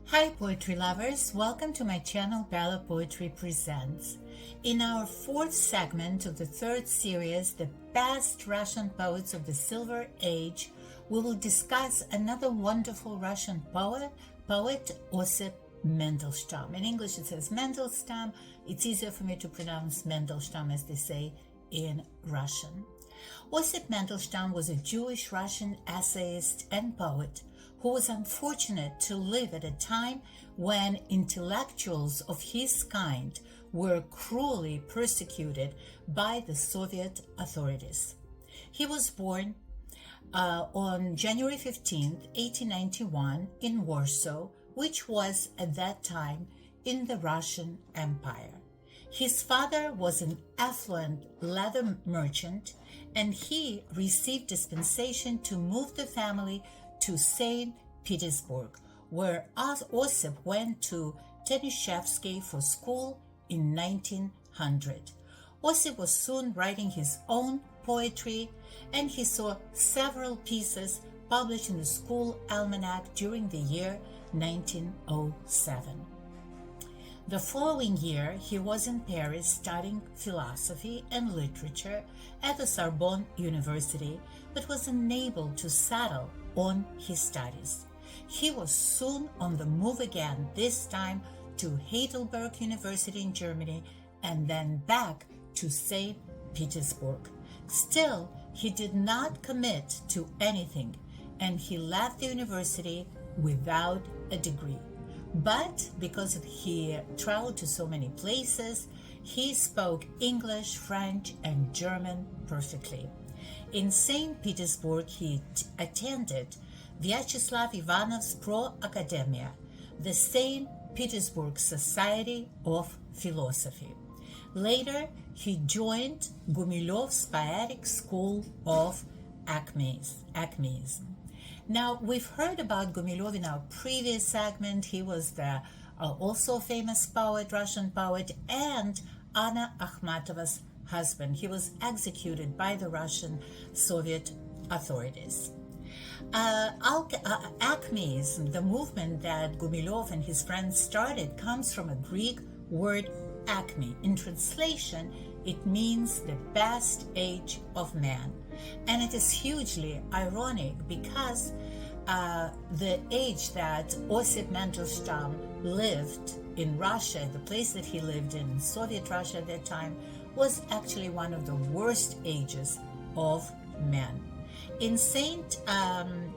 Hi poetry lovers, welcome to my channel Bella Poetry Presents. In our fourth segment of the third series, The Best Russian Poets of the Silver Age, we will discuss another wonderful Russian poet Osip Mandelstam. In English it says Mandelstam. It's easier for me to pronounce Mandelstam as they say in Russian. Osip Mandelstam was a Jewish Russian essayist and poet who was unfortunate to live at a time when intellectuals of his kind were cruelly persecuted by the Soviet authorities. He was born on January 15, 1891 in Warsaw, which was at that time in the Russian Empire. His father was an affluent leather merchant, and he received dispensation to move the family to St. Petersburg, where Osip went to Tenishevsky for school in 1900. Osip was soon writing his own poetry, and he saw several pieces published in the school almanac during the year 1907. The following year, he was in Paris studying philosophy and literature at the Sorbonne University, but was unable to settle on his studies. He was soon on the move again, this time to Heidelberg University in Germany and then back to St. Petersburg. Still, he did not commit to anything, and he left the university without a degree. But because he traveled to so many places, he spoke English, French, and German perfectly. In St. Petersburg, he attended Vyacheslav Ivanov's Pro Academia, the St. Petersburg Society of Philosophy. Later, he joined Gumilyov's Poetic School of Acmeism. Now, we've heard about Gumilyov in our previous segment. He was the also famous poet, Russian poet, and Anna Akhmatova's husband. He was executed by the Russian Soviet authorities. Acmeism, the movement that Gumilyov and his friends started, comes from a Greek word acme. In translation, it means the best age of man. And it is hugely ironic because the age that Osip Mandelstam lived in Russia, the place that he lived in Soviet Russia at that time, was actually one of the worst ages of man. In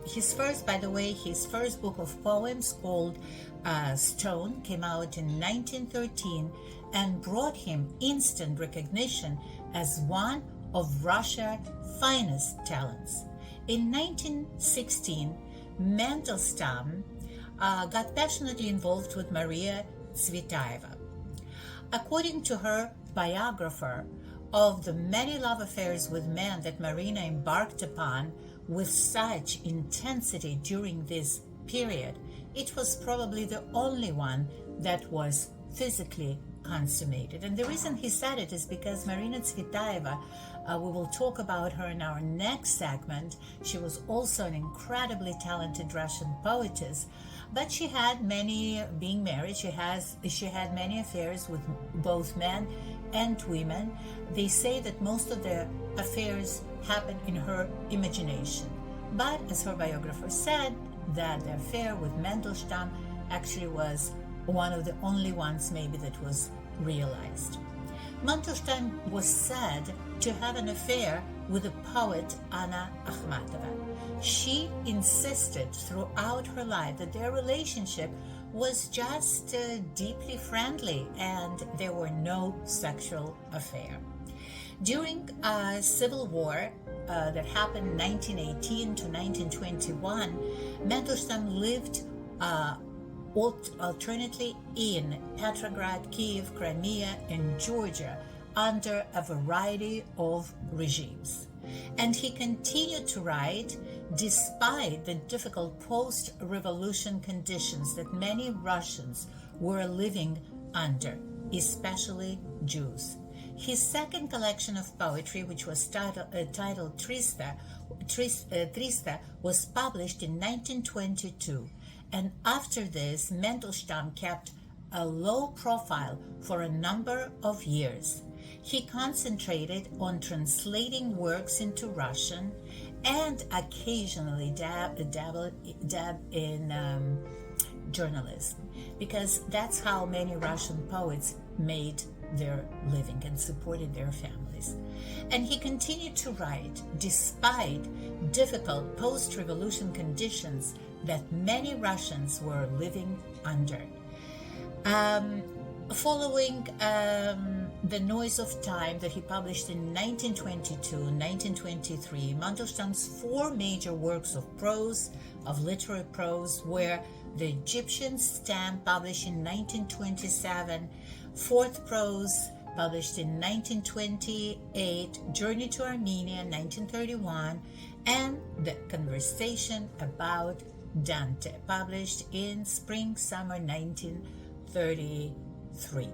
his first book of poems called Stone came out in 1913 and brought him instant recognition as one of Russia's finest talents. In 1916, Mandelstam got passionately involved with Maria Tsvetaeva. According to her biographer, of the many love affairs with men that Marina embarked upon with such intensity during this period, it was probably the only one that was physically consummated. And the reason he said it is because Marina Tsvetaeva, we will talk about her in our next segment. She was also an incredibly talented Russian poetess, but she had being married, she had many affairs with both men and women. They say that most of the affairs happened in her imagination. But as her biographer said, that the affair with Mandelstam actually was one of the only ones maybe that was realized. Mandelstam was said to have an affair with the poet Anna Akhmatova. She insisted throughout her life that their relationship was just deeply friendly and there were no sexual affair. During a civil war that happened 1918 to 1921, Mandelstam lived alternately in Petrograd, Kiev, Crimea, and Georgia under a variety of regimes. And he continued to write despite the difficult post-revolution conditions that many Russians were living under, especially Jews. His second collection of poetry, which was titled Trista, was published in 1922, And after this, Mandelstam kept a low profile for a number of years. He concentrated on translating works into Russian and occasionally dabbed in journalism, because that's how many Russian poets made their living and supported their families. And he continued to write despite difficult post-revolution conditions that many Russians were living under. Following The Noise of Time that he published in 1922 and 1923, Mandelstam's four major works of prose, of literary prose, were The Egyptian Stamp, published in 1927, Fourth Prose, published in 1928, Journey to Armenia, 1931, and The Conversation About Dante, published in spring-summer 1933.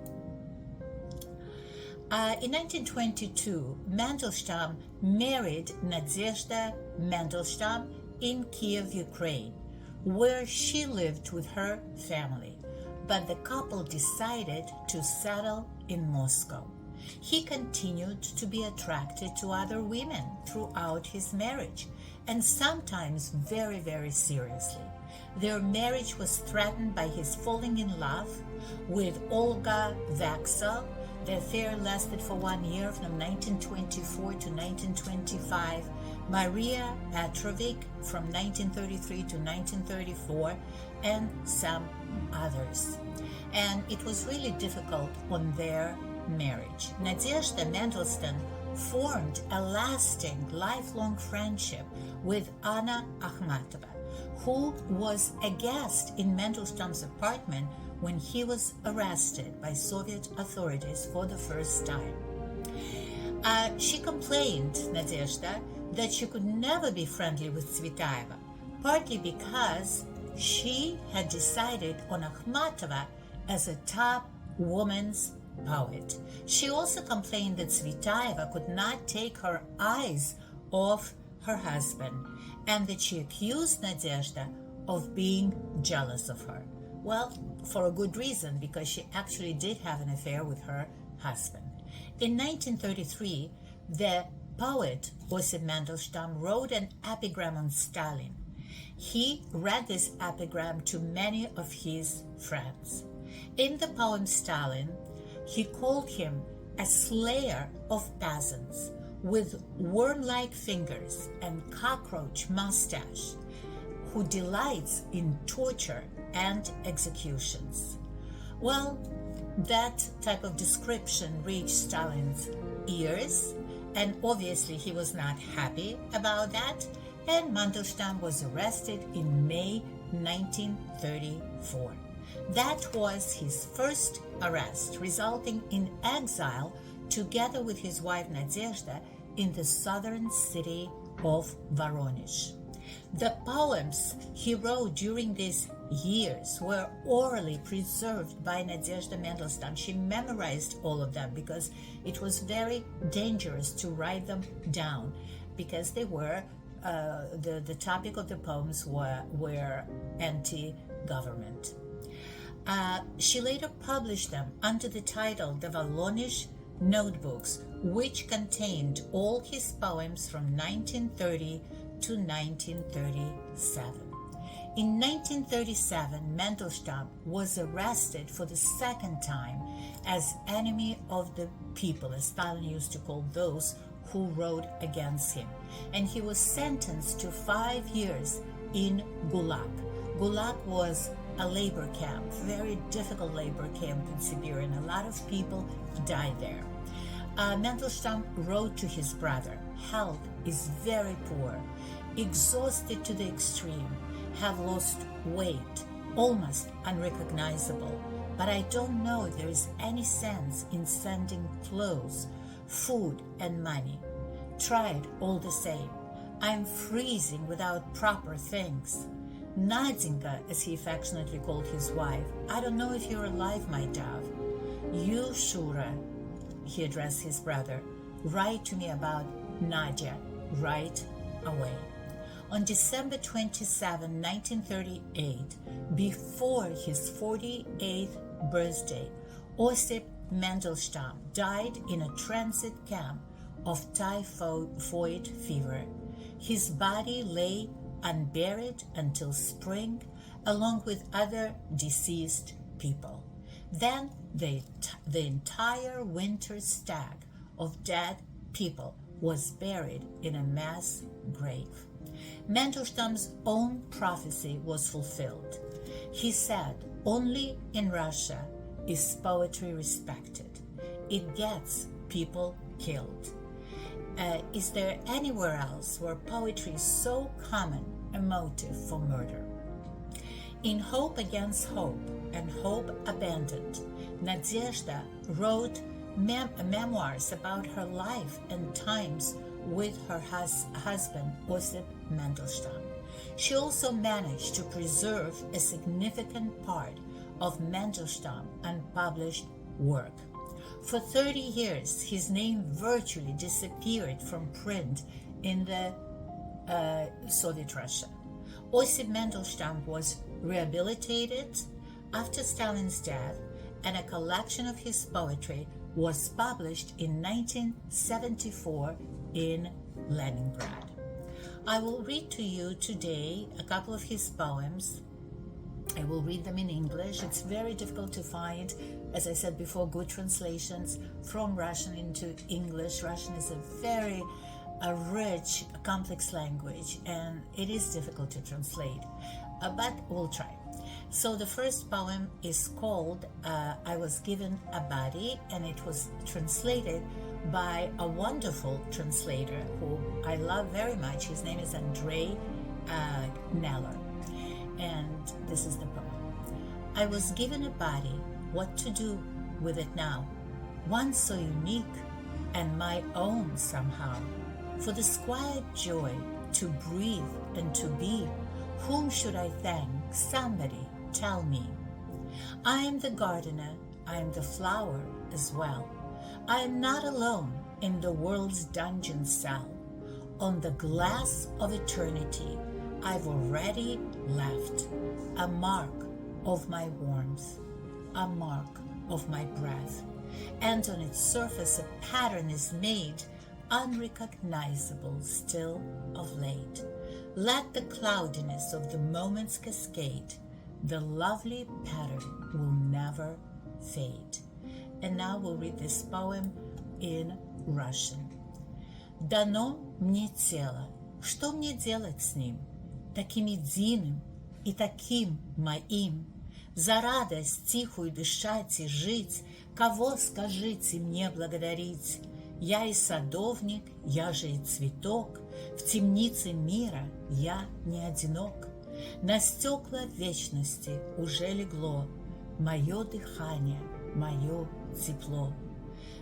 In 1922, Mandelstam married Nadezhda Mandelstam in Kiev, Ukraine, where she lived with her family, but the couple decided to settle in Moscow. He continued to be attracted to other women throughout his marriage, and sometimes very, very seriously. Their marriage was threatened by his falling in love with Olga Vaxel. The affair lasted for 1 year, from 1924 to 1925. Maria Petrovic from 1933 to 1934, and some others. And it was really difficult on their marriage. Nadezhda Mandelstam formed a lasting, lifelong friendship with Anna Akhmatova, who was a guest in Mandelstam's apartment when he was arrested by Soviet authorities for the first time. She complained, Nadezhda, that she could never be friendly with Tsvetaeva, partly because she had decided on Akhmatova as a top woman's poet. She also complained that Tsvetaeva could not take her eyes off her husband, and that she accused Nadezhda of being jealous of her. Well, for a good reason, because she actually did have an affair with her husband. In 1933, the poet Osip Mandelstam wrote an epigram on Stalin. He read this epigram to many of his friends. In the poem Stalin, he called him a slayer of peasants with worm-like fingers and cockroach mustache, who delights in torture and executions. Well, that type of description reached Stalin's ears, and obviously he was not happy about that, and Mandelstam was arrested in May 1934. That was his first arrest, resulting in exile together with his wife Nadezhda in the southern city of Voronezh. The poems he wrote during these years were orally preserved by Nadezhda Mandelstam. She memorized all of them because it was very dangerous to write them down, because they were the topic of the poems were anti-government. She later published them under the title The Voronezh Notebooks, which contained all his poems from 1930 to 1937. In 1937, Mandelstam was arrested for the second time as enemy of the people, as Stalin used to call those who wrote against him, and he was sentenced to 5 years in Gulag. Gulag was a labor camp, very difficult labor camp in Siberia, and a lot of people died there. Mandelstam wrote to his brother, "Health is very poor, exhausted to the extreme, have lost weight, almost unrecognizable, but I don't know if there is any sense in sending clothes, food and money. Tried all the same. I'm freezing without proper things. Nadinka," as he affectionately called his wife, "I don't know if you're alive, my dove. You, Shura," he addressed his brother, "write to me about Nadia right away." On December 27, 1938, before his 48th birthday, Osip Mandelstam died in a transit camp of typhoid fever. His body lay unburied until spring, along with other deceased people. Then the entire winter stag of dead people was buried in a mass grave. Mandelstam's own prophecy was fulfilled. He said, "Only in Russia is poetry respected. It gets people killed. Is there anywhere else where poetry is so common a motive for murder?" In Hope Against Hope and Hope Abandoned, Nadezhda wrote memoirs about her life and times with her husband, Osip Mandelstam. She also managed to preserve a significant part of Mandelstam's unpublished work. For 30 years, his name virtually disappeared from print in the Soviet Russia. Osip Mandelstam was rehabilitated after Stalin's death, and a collection of his poetry was published in 1974 in Leningrad. I will read to you today a couple of his poems. I will read them in English. It's very difficult to find, as I said before, good translations from Russian into English. Russian is a very rich, complex language, and it is difficult to translate, but we'll try. So the first poem is called I Was Given a Body, and it was translated by a wonderful translator who I love very much. His name is Andrei Neller, and this is the poem. I was given a body, what to do with it now? One so unique and my own somehow. For this quiet joy to breathe and to be, whom should I thank? Somebody tell me. I am the gardener, I am the flower as well. I am not alone in the world's dungeon cell. On the glass of eternity, I've already left a mark of my warmth, a mark of my breath, and on its surface a pattern is made, unrecognizable still of late. Let the cloudiness of the moments cascade, the lovely pattern will never fade. And now we'll read this poem in Russian. Дано мне тело, что мне делать с ним? Таким единым и таким моим, за радость тихую дышать и жить, кого, скажите, мне благодарить? Я и садовник, я же и цветок, в темнице мира я не одинок. На стекла вечности уже легло мое дыхание, мое тепло.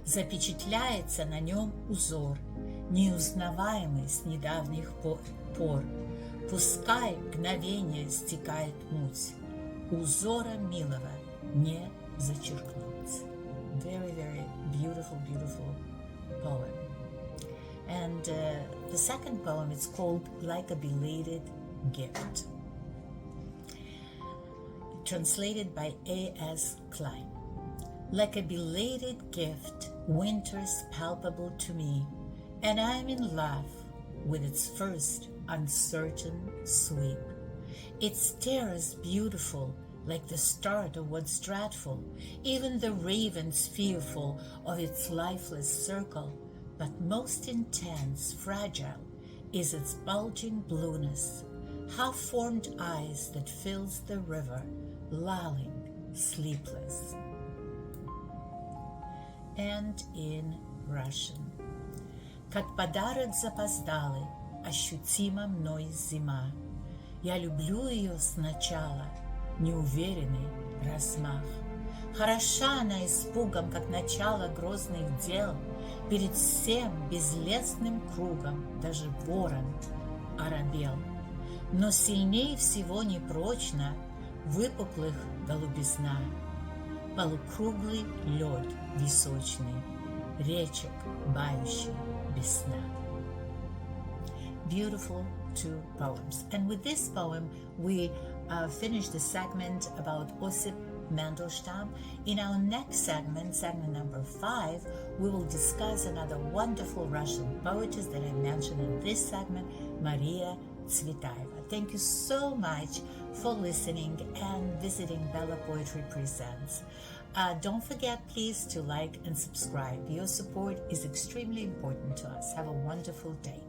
Запечатляется на нем узор, неузнаваемый с недавних пор. Пускай мгновение стекает муть, узора милого не зачеркнуть. Very, very beautiful, beautiful poem. And the second poem is called Like a Belated Gift, translated by A.S. Klein. Like a belated gift, winter's palpable to me, and I'm in love with its first uncertain sweep. Its terrors beautiful, like the start of what's dreadful, even the ravens fearful of its lifeless circle, but most intense, fragile, is its bulging blueness, half-formed eyes that fills the river, lulling, sleepless. And in Russian. Как подарок запоздалый, ощутима мной зима. Я люблю ее сначала, неуверенный размах. Хороша она испугом, как начало грозных дел, перед всем безлесным кругом даже ворон оробел. Но сильней всего непрочно выпуклых голубизна, полукруглый лед височный, речек бающий без сна. beautiful two poems. And with this poem, we finish the segment about Osip Mandelstam. In our next segment, segment number 5, we will discuss another wonderful Russian poetess that I mentioned in this segment, Maria Tsvetaeva. Thank you so much for listening and visiting Bella Poetry Presents. Don't forget, please, to like and subscribe. Your support is extremely important to us. Have a wonderful day.